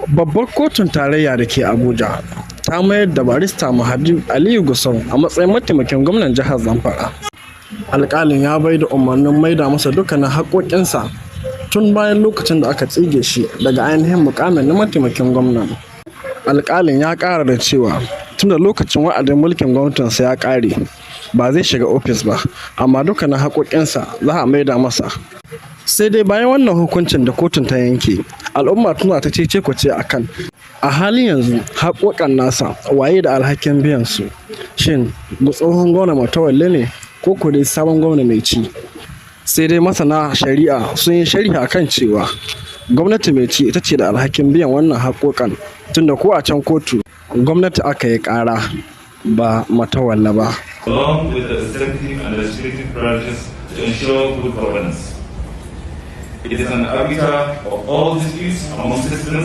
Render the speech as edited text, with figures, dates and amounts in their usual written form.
Babbar kotun tarayya da ke Abuja ta mayar da Brst.Mahadi Aliyu Gusau a matsayin mataimakin gwamnan jihar Zamfara. Alƙalin ya bai da umarnin maida masa dukkanin haƙoƙinsa tun bayan lokacin da aka tsige shi daga ainihin mukamin na mataimakin gwamnan. Alƙalin ya ƙara da cewa tun da lokacin wa'adin mulkin gwamnatinsa ya ƙare ba zai shiga ofis ba, amma dukkanin haƙoƙinsa za a maida masa. Sai dai bayan wannan hukuncin da kotun ta yanke, al'umma tana ta cece-kuce akan a halin yanzu haƙoƙan nasa waye da alhakin biyan su, shin tsohon gwamna Matawalle ne ko ko dai sabon gwamna mai ci. Sai dai masana shari'a sun yi sharhi akan cewa gwamnati mai ci ita ce da alhakin biyan wannan haƙoƙan, tunda ko a can kotu gwamnati aka yi ƙara ba Matawalle ba. Along with the executive and legislative branches to ensure good governance. It is an arbiter of all disputes among citizens